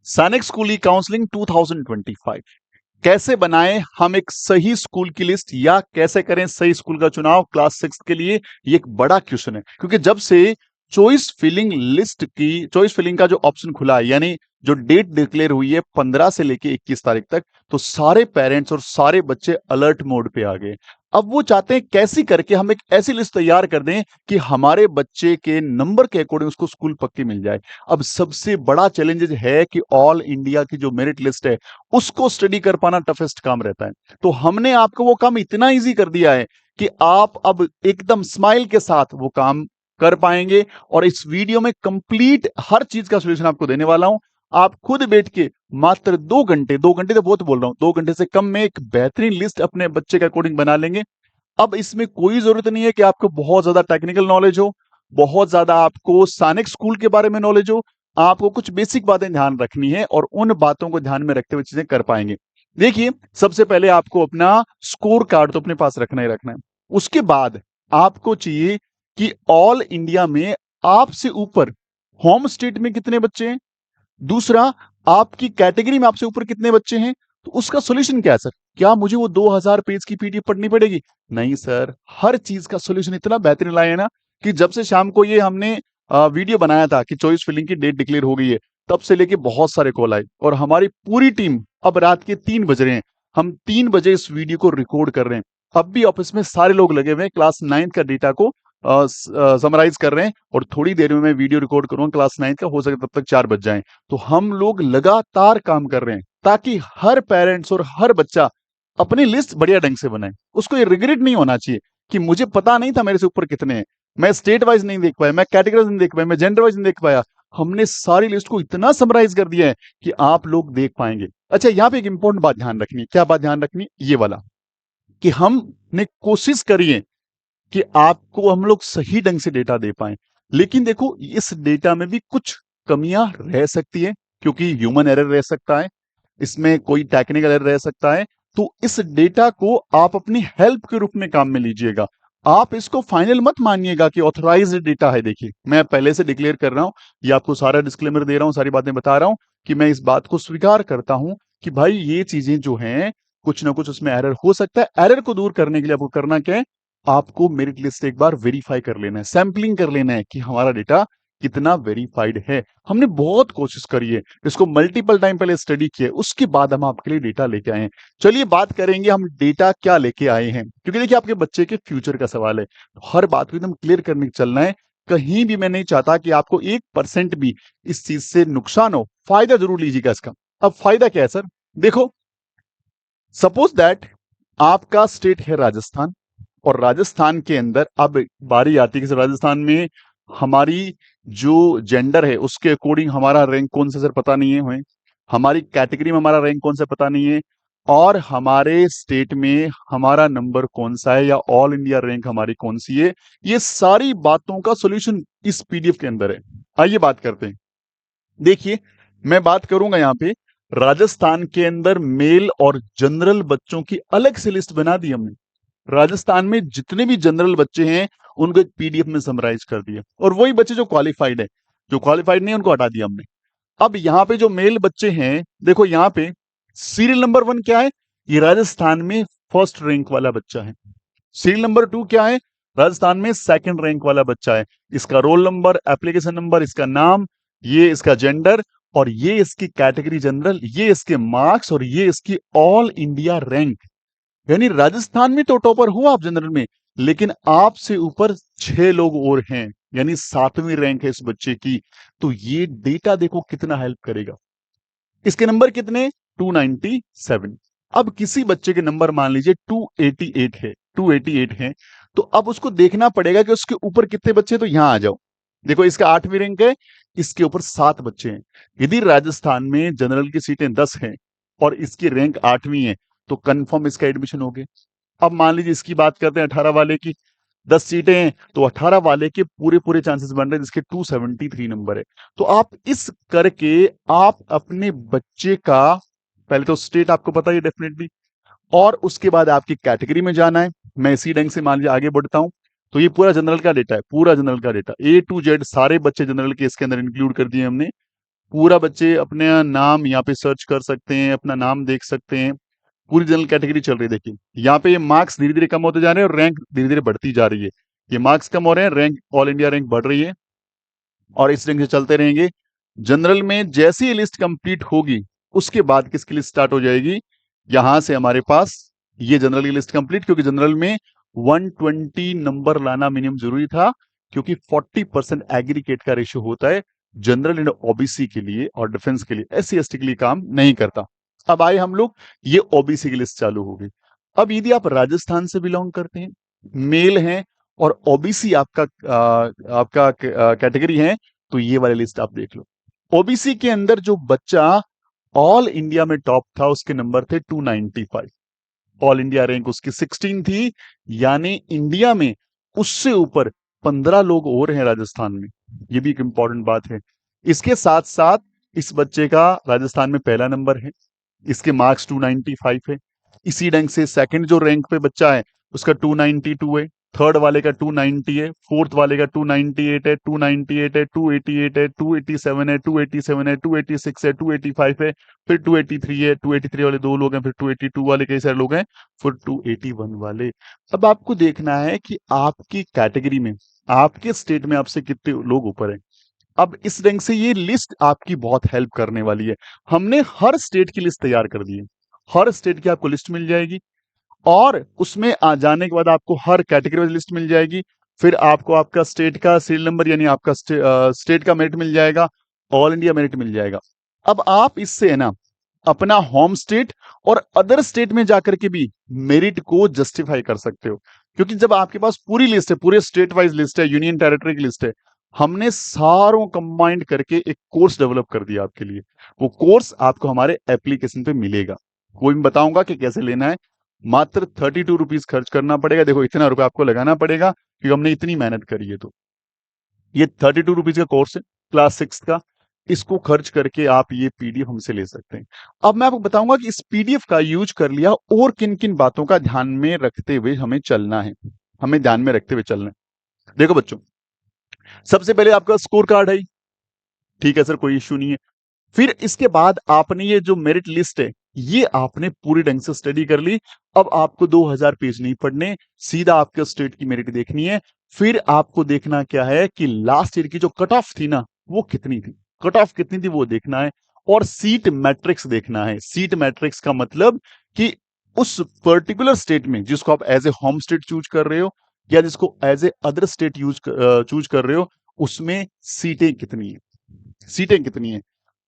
सैनिक स्कूली काउंसलिंग 2025 कैसे बनाएं हम एक सही स्कूल की लिस्ट या कैसे करें सही स्कूल का चुनाव क्लास 6 के लिए। ये एक बड़ा क्वेश्चन है क्योंकि जब से चॉइस फिलिंग का जो ऑप्शन खुला है, यानी जो डेट डिक्लेयर हुई है 15 से लेके 21 तारीख तक, तो सारे पेरेंट्स और सारे बच्चे अलर्ट मोड पे आ गए। अब वो चाहते हैं कैसी करके हम एक ऐसी लिस्ट तैयार कर दें कि हमारे बच्चे के नंबर के अकॉर्डिंग उसको स्कूल पक्की मिल जाए। अब सबसे बड़ा चैलेंज है कि ऑल इंडिया की जो मेरिट लिस्ट है उसको स्टडी कर पाना टफेस्ट काम रहता है। तो हमने आपको वो काम इतना इजी कर दिया है कि आप अब एकदम स्माइल के साथ वो काम कर पाएंगे। और इस वीडियो में कंप्लीट हर चीज का सॉल्यूशन आपको देने वाला हूं। आप खुद बैठ के मात्र 2 घंटे, 2 घंटे तो बहुत बोल रहा हूं, 2 घंटे से कम में एक बेहतरीन लिस्ट अपने बच्चे के अकॉर्डिंग बना लेंगे। अब इसमें कोई जरूरत नहीं है कि आपको बहुत ज्यादा टेक्निकल नॉलेज हो, बहुत ज्यादा आपको सैनिक स्कूल के बारे में नॉलेज हो। आपको कुछ बेसिक बातें ध्यान रखनी है और उन बातों को ध्यान में रखते हुए चीजें कर पाएंगे। देखिए, सबसे पहले आपको अपना स्कोर कार्ड तो अपने पास रखना ही रखना है। उसके बाद आपको चाहिए कि ऑल इंडिया में आपसे ऊपर होम स्टेट में कितने बच्चे हैं, दूसरा आपकी कैटेगरी में आपसे ऊपर कितने बच्चे हैं। तो उसका सॉल्यूशन क्या है सर? क्या मुझे वो 2000 पेज की पीडीएफ पढ़नी पड़ेगी? नहीं सर, हर चीज का सॉल्यूशन इतना बेहतरीन लाए है ना कि जब से शाम को ये हमने वीडियो बनाया था कि चॉइस फिलिंग की डेट डिक्लेयर हो गई है, तब से लेके बहुत सारे कॉल आए और हमारी पूरी टीम अब रात के 3 बज रहे हैं, हम 3 बजे इस वीडियो को रिकॉर्ड कर रहे हैं। अब भी ऑफिस में सारे लोग लगे हुए हैं क्लास 9 का डेटा को समराइज कर रहे हैं और थोड़ी देर में मैं वीडियो रिकॉर्ड करूंगा क्लास 9 का, हो सके तब तक 4 बज जाएं। तो हम लोग लगातार काम कर रहे हैं ताकि हर पेरेंट्स और हर बच्चा अपनी लिस्ट बढ़िया ढंग से बनाए। उसको ये रिग्रेट नहीं होना चाहिए कि मुझे पता नहीं था मेरे से ऊपर कितने हैं, मैं स्टेट वाइज नहीं देख पाया, मैं कैटेगरी नहीं देख पाया, मैं जेंडर वाइज नहीं देख पाया। हमने सारी लिस्ट को इतना समराइज कर दिया है कि आप लोग देख पाएंगे। अच्छा, यहां पे एक इंपॉर्टेंट बात ध्यान रखनी है। क्या बात ध्यान रखनी है? ये वाला कि हमने कोशिश करी है कि आपको हम लोग सही ढंग से डेटा दे पाएं। लेकिन देखो, इस डेटा में भी कुछ कमियां रह सकती है क्योंकि ह्यूमन एरर रह सकता है, इसमें कोई टेक्निकल एरर रह सकता है। तो इस डेटा को आप अपनी हेल्प के रूप में काम में लीजिएगा। आप इसको फाइनल मत मानिएगा कि ऑथराइज्ड डेटा है। देखिए, मैं पहले से डिक्लेयर कर रहा हूं, ये आपको सारा डिस्क्लेमर दे रहा हूं, सारी बातें बता रहा हूं कि मैं इस बात को स्वीकार करता हूं कि भाई ये चीजें जो हैं, कुछ ना कुछ उसमें एरर हो सकता है। एरर को दूर करने के लिए आपको करना क्या है? आपको मेरिट लिस्ट एक बार वेरीफाई कर लेना है, सैंपलिंग कर लेना है कि हमारा डेटा कितना वेरीफाइड है। हमने बहुत कोशिश करी है, इसको मल्टीपल टाइम पहले स्टडी किया है, उसके बाद हम आपके लिए डेटा लेके आए हैं। चलिए बात करेंगे हम डेटा क्या लेके आए हैं, क्योंकि देखिए आपके बच्चे के फ्यूचर का सवाल है, तो हर बात को एकदम क्लियर करने चलना है। कहीं भी मैं नहीं चाहता कि आपको 1% भी इस चीज से नुकसान हो। फायदा जरूर लीजिएगा इसका। अब फायदा क्या है सर? देखो, सपोज दैट आपका स्टेट है राजस्थान, और राजस्थान के अंदर अब बारी आती है कि राजस्थान में हमारी जो जेंडर है उसके अकॉर्डिंग हमारा रैंक कौन सा सर पता नहीं है हमें, हमारी कैटेगरी में हमारा रैंक कौन सा पता नहीं है, और हमारे स्टेट में हमारा नंबर कौन सा है या ऑल इंडिया रैंक हमारी कौन सी है। ये सारी बातों का सॉल्यूशन इस पीडीएफ के अंदर है। आइए बात करते हैं। देखिए, मैं बात करूंगा यहां पे राजस्थान के अंदर मेल और जनरल बच्चों की अलग से लिस्ट बना दी हमने। राजस्थान में जितने भी जनरल बच्चे हैं उनको एक पीडीएफ में समराइज कर दिया, और वही बच्चे जो क्वालिफाइड है, जो क्वालिफाइड नहीं है उनको हटा दिया हमने। अब यहाँ पे जो मेल बच्चे हैं, देखो यहाँ पे सीरियल नंबर 1 क्या है? ये राजस्थान में फर्स्ट रैंक वाला बच्चा है। सीरियल नंबर 2 क्या है? राजस्थान में सेकंड रैंक वाला बच्चा है। इसका रोल नंबर, एप्लीकेशन नंबर, इसका नाम, ये इसका जेंडर, और ये इसकी कैटेगरी जनरल, ये इसके मार्क्स, और ये इसकी ऑल इंडिया रैंक। यानी राजस्थान में तो टॉपर हो आप जनरल में, लेकिन आपसे ऊपर 6 लोग और हैं, यानी 7वीं रैंक है इस बच्चे की। तो ये डेटा देखो कितना हेल्प करेगा। इसके नंबर कितने? 297। अब किसी बच्चे के नंबर मान लीजिए 288 है, 288 है, तो अब उसको देखना पड़ेगा कि उसके ऊपर कितने बच्चे हैं। तो यहां आ जाओ, देखो इसका 8वीं रैंक है, इसके ऊपर 7 बच्चे हैं। यदि राजस्थान में जनरल की सीटें 10 हैं और इसकी रैंक 8वीं है, तो कंफर्म इसका एडमिशन हो गया। अब मान लीजिए इसकी बात करते हैं 18 वाले की, 10 सीटें हैं, तो 18 वाले के पूरे पूरे चांसेस बन रहे हैं जिसके 273 नंबर है। तो आप इस करके आप अपने बच्चे का, पहले तो स्टेट आपको पता है डेफिनेटली, और उसके बाद आपकी कैटेगरी में जाना है। मैं इसी ढंग से मान लीजिए आगे बढ़ता हूं। तो ये पूरा जनरल का डेटा है, पूरा जनरल का डेटा A to Z, सारे बच्चे जनरल के इसके अंदर इंक्लूड कर दिए हमने। पूरा बच्चे अपने नाम यहाँ पे सर्च कर सकते हैं, अपना नाम देख सकते हैं। पूरी जनरल कैटेगरी चल रही है। देखिए यहाँ पे ये मार्क्स धीरे धीरे कम होते जा रहे हैं और रैंक धीरे धीरे बढ़ती जा रही है। ये मार्क्स कम हो रहे हैं, रैंक ऑल इंडिया रैंक बढ़ रही है और इस रैंक से चलते रहेंगे। जनरल में जैसी ये लिस्ट कंप्लीट होगी उसके बाद किसकी लिस्ट स्टार्ट हो जाएगी, यहां से हमारे पास ये जनरल की लिस्ट कंप्लीट, क्योंकि जनरल में 120 नंबर लाना मिनिमम जरूरी था, क्योंकि 40% एग्रीगेट का रेशियो होता है जनरल एंड ओबीसी के लिए और डिफेंस के लिए, एससी एसटी के लिए काम नहीं करता। अब आए हम लोग, ये ओबीसी की लिस्ट चालू हो गई। अब यदि आप राजस्थान से बिलोंग करते हैं, मेल हैं और ओबीसी आपका कैटेगरी है, तो ये वाली लिस्ट आप देख लो। ओबीसी के अंदर जो बच्चा ऑल इंडिया में टॉप था उसके नंबर थे 295, ऑल इंडिया रैंक उसकी 16 थी, यानी इंडिया में उससे ऊपर 15 लोग और हैं राजस्थान में। ये भी एक इंपॉर्टेंट बात है। इसके साथ साथ इस बच्चे का राजस्थान में पहला नंबर है, इसके मार्क्स 295 है। इसी ढंग से सेकंड जो रैंक पे बच्चा है उसका 292 है, थर्ड वाले का 290 है, फोर्थ वाले का 298 है, 298 है, 288 है, 287 है, 287 है, 286 है, 285 है, फिर 283 है, 283 वाले दो लोग हैं, फिर 282 वाले कई सारे लोग हैं, फिर 281 वाले। अब आपको देखना है कि आपकी कैटेगरी में, आपके स्टेट में आपसे कितने लोग ऊपर हैं। अब इस रैंक से ये लिस्ट आपकी बहुत हेल्प करने वाली है। हमने हर स्टेट की लिस्ट तैयार कर दी है, हर स्टेट की आपको लिस्ट मिल जाएगी और उसमें आ जाने के बाद आपको हर कैटेगरी वाइज लिस्ट मिल जाएगी। फिर आपको आपका स्टेट का सीरियल नंबर यानी आपका स्टेट का मेरिट मिल जाएगा, ऑल इंडिया मेरिट मिल जाएगा। अब आप इससे है ना अपना होम स्टेट और अदर स्टेट में जाकर के भी मेरिट को जस्टिफाई कर सकते हो, क्योंकि जब आपके पास पूरी लिस्ट है, पूरे स्टेट वाइज लिस्ट है, यूनियन टेरिटरी की लिस्ट है, हमने सारों कंबाइंड करके एक कोर्स डेवलप कर दिया आपके लिए। वो कोर्स आपको हमारे एप्लीकेशन पे मिलेगा, कोई भी बताऊंगा कि कैसे लेना है। मात्र 32 रुपीज खर्च करना पड़ेगा। देखो इतना रुपया आपको लगाना पड़ेगा क्योंकि हमने इतनी मेहनत करी है। तो ये 32 रुपीज का कोर्स है क्लास 6 का, इसको खर्च करके आप ये पीडीएफ हमसे ले सकते हैं। अब मैं आपको बताऊंगा कि इस पीडीएफ का यूज कर लिया और किन किन बातों का ध्यान में रखते हुए हमें चलना है, हमें ध्यान में रखते हुए चलना है। देखो बच्चों, सबसे पहले आपका स्कोर कार्ड है, ठीक है सर, कोई इश्यू नहीं है। फिर इसके बाद आपने ये जो मेरिट लिस्ट है ये आपने पूरी ढंग से स्टडी कर ली। अब आपको 2000 पेज नहीं पढ़ने, सीधा आपके स्टेट की मेरिट देखनी है। फिर आपको देखना क्या है कि लास्ट ईयर की जो कट ऑफ थी ना वो कितनी थी, कट ऑफ कितनी थी वो देखना है। और सीट मैट्रिक्स देखना है। सीट मैट्रिक्स का मतलब कि उस पर्टिकुलर स्टेट में जिसको आप as a home state choose कर रहे हो या जिसको as a other state choose कर रहे हो, उसमें सीटें कितनी है, सीटें कितनी है।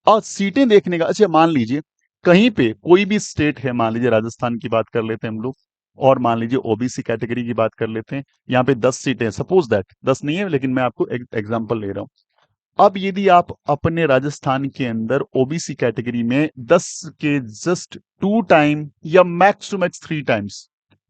और सीटें देखने का, अच्छा मान लीजिए कहीं पे कोई भी स्टेट है, मान लीजिए राजस्थान की बात कर लेते हैं हम लोग, और मान लीजिए ओबीसी कैटेगरी की बात कर लेते हैं, यहाँ पे 10 सीटें हैं, सपोज दैट 10 नहीं है लेकिन मैं आपको एक एग्जांपल ले रहा हूं। अब यदि आप अपने राजस्थान के अंदर ओबीसी कैटेगरी में 10 के जस्ट 2 टाइम या max to max 3 times,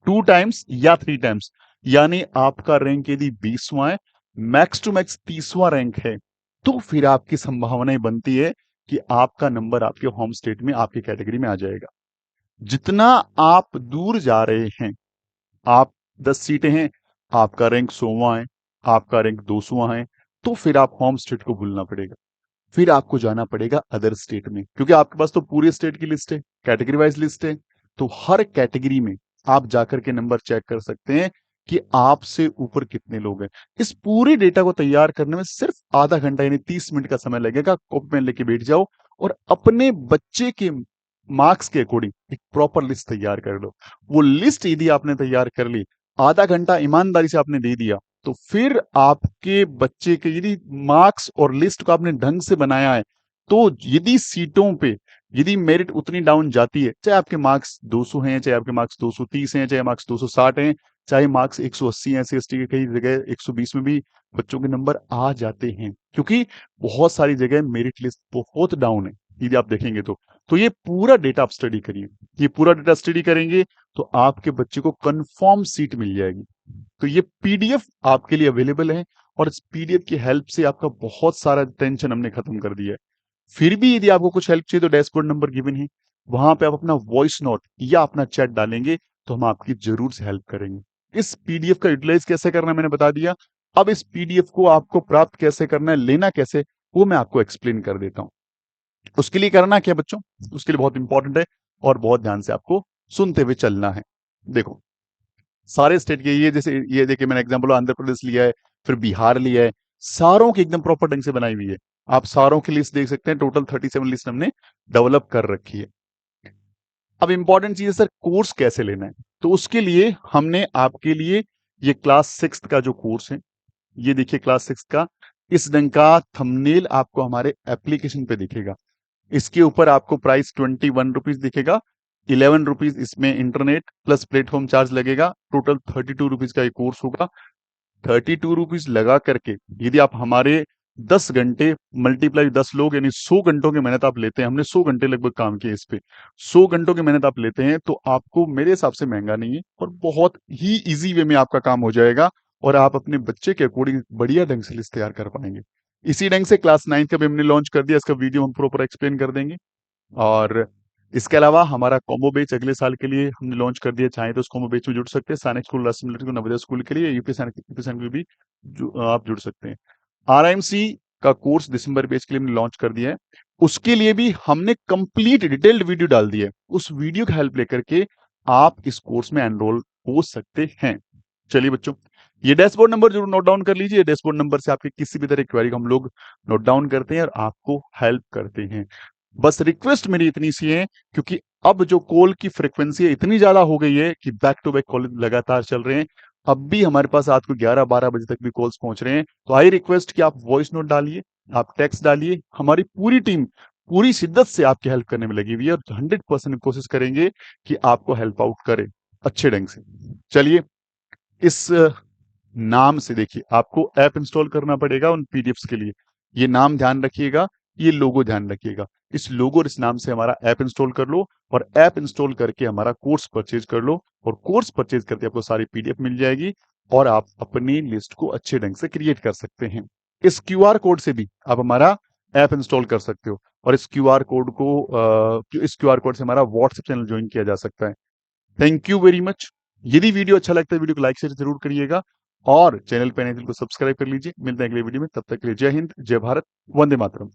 2 times या 3 टाइम्स, यानी आपका रैंक यदि 20वां है, मैक्स टू मैक्स 30वां रैंक है, तो फिर आपकी संभावनाएं बनती है कि आपका नंबर आपके होम स्टेट में आपकी कैटेगरी में आ जाएगा। जितना आप दूर जा रहे हैं, आप 10 सीटें हैं, आपका रैंक 100वां है, आपका रैंक 200वां है, तो फिर आप होम स्टेट को भूलना पड़ेगा। फिर आपको जाना पड़ेगा अदर स्टेट में, क्योंकि आपके पास तो पूरे स्टेट की लिस्ट है, कैटेगरी वाइज लिस्ट है। तो हर कैटेगरी में आप जाकर के नंबर चेक कर सकते हैं कि आपसे ऊपर कितने लोग हैं। इस पूरे डेटा को तैयार करने में सिर्फ आधा घंटा यानी 30 मिनट का समय लगेगा। कॉपी पेन लेके बैठ जाओ और अपने बच्चे के मार्क्स के अकॉर्डिंग एक प्रॉपर लिस्ट तैयार कर लो। वो लिस्ट यदि आपने तैयार कर ली, आधा घंटा ईमानदारी से आपने दे दिया, तो फिर आपके बच्चे के यदि मार्क्स और लिस्ट को आपने ढंग से बनाया है, तो यदि सीटों पे यदि मेरिट उतनी डाउन जाती है, चाहे आपके मार्क्स 200 हैं, चाहे आपके मार्क्स 230 हैं, चाहे मार्क्स 260 हैं, चाहे मार्क्स 180 हैं, एससी के कई जगह 120 में भी बच्चों के नंबर आ जाते हैं, क्योंकि बहुत सारी जगह मेरिट लिस्ट बहुत डाउन है यदि आप देखेंगे तो ये पूरा डेटा आप स्टडी करिए। ये पूरा डेटा स्टडी करेंगे तो आपके बच्चे को कंफर्म सीट मिल जाएगी। तो ये पीडीएफ आपके लिए अवेलेबल है और इस पीडीएफ की हेल्प से आपका बहुत सारा टेंशन हमने खत्म कर दिया है। फिर भी यदि आपको कुछ हेल्प चाहिए तो डैशबोर्ड नंबर गिवन है, वहां पे आप अपना वॉइस नोट या अपना चैट डालेंगे तो हम आपकी जरूर से हेल्प करेंगे। इस पीडीएफ का यूटिलाइज कैसे करना है मैंने बता दिया। अब इस पीडीएफ को आपको प्राप्त कैसे करना है, लेना कैसे, वो मैं आपको एक्सप्लेन कर देता हूं। उसके लिए करना क्या है बच्चों, उसके लिए बहुत इंपॉर्टेंट है और बहुत ध्यान से आपको सुनते हुए चलना है। देखो, सारे स्टेट के ये, जैसे ये देखिए मैंने एग्जांपल आंध्र प्रदेश लिया है, फिर बिहार लिया है, सारों की एकदम प्रॉपर ढंग से बनाई हुई है। आप सारों की लिस्ट देख सकते हैं, टोटल 37 लिस्ट हमने डेवलप कर रखी है। अब इंपॉर्टेंट चीज है सर, कोर्स कैसे लेना है। तो उसके लिए हमने आपके लिए ये क्लास 6 का जो कोर्स है, ये देखिए क्लास 6 का, इस ढंग का थंबनेल आपको हमारे एप्लीकेशन पे दिखेगा। इसके ऊपर आपको प्राइस 21 रुपीज दिखेगा। 11 रुपीज इसमें इंटरनेट प्लस प्लेटफॉर्म चार्ज लगेगा। टोटल 32 रुपीज का ये कोर्स होगा। 32 रुपीज लगा करके यदि आप हमारे 10 घंटे मल्टीप्लाई 10 लोग यानी 100 घंटों की मेहनत आप लेते हैं, हमने 100 घंटे लगभग काम किए इस पे, 100 घंटों की मेहनत आप लेते हैं, तो आपको मेरे हिसाब से महंगा नहीं है और बहुत ही इजी वे में आपका काम हो जाएगा और आप अपने बच्चे के अकॉर्डिंग बढ़िया ढंग से लिस्ट तैयार कर पाएंगे। इसी ढंग से क्लास 9 का भी हमने लॉन्च कर दिया, इसका वीडियो हम प्रॉपर एक्सप्लेन कर देंगे। और इसके अलावा हमारा कॉम्बो बैच अगले साल के लिए हमने लॉन्च कर दिया, चाहे तो उस कॉम्बो बैच में जुड़ सकते हैं। सैनिक स्कूल राजसिमरन को नवोदय स्कूल के लिए, यूपी सैनिक भी आप जुड़ सकते हैं। आरआईएमसी का कोर्स दिसंबर बैच के लिए हमने लॉन्च कर दिया है, उसके लिए भी हमने कंप्लीट डिटेल्ड वीडियो डाल दी है। उस वीडियो की हेल्प लेकर के आप इस कोर्स में एनरोल हो सकते हैं। चलिए बच्चों, ये डैशबोर्ड नंबर जरूर नोट डाउन कर लीजिए। डैशबोर्ड नंबर से आपकी किसी भी तरह की क्वेरी को हम लोग नोट डाउन करते हैं और आपको हेल्प करते हैं। बस रिक्वेस्ट मेरी इतनी सी है, क्योंकि अब जो कॉल की फ्रिक्वेंसी है इतनी ज्यादा हो गई है कि बैक टू बैक कॉल लगातार चल रहे हैं। अब भी हमारे पास रात को 11-12 बजे तक भी कॉल्स पहुंच रहे हैं, तो आई रिक्वेस्ट कि आप वॉइस नोट डालिए, आप टेक्स्ट डालिए। हमारी पूरी टीम पूरी शिद्दत से आपकी हेल्प करने में लगी हुई है और 100% कोशिश करेंगे कि आपको हेल्प आउट करें अच्छे ढंग से। चलिए, इस नाम से देखिए, आपको ऐप इंस्टॉल करना पड़ेगा उन पीडीएफ्स के लिए। ये नाम ध्यान रखिएगा, ये लोगो ध्यान रखिएगा। इस लोगो और इस नाम से हमारा ऐप इंस्टॉल कर लो और ऐप इंस्टॉल करके हमारा कोर्स परचेज कर लो और कोर्स परचेज करके आपको सारी पीडीएफ मिल जाएगी और आप अपनी लिस्ट को अच्छे ढंग से क्रिएट कर सकते हैं। इस क्यूआर कोड से भी आप हमारा ऐप इंस्टॉल कर सकते हो और इस क्यूआर कोड से हमारा व्हाट्सएप चैनल ज्वाइन किया जा सकता है। Thank you very much. यदि वीडियो अच्छा लगता है, वीडियो को लाइक शेयर जरूर करिएगा और चैनल पे नए तो सब्सक्राइब कर लीजिए। मिलते हैं अगले वीडियो में, तब तक के लिए जय हिंद, जय भारत, वंदे मातरम।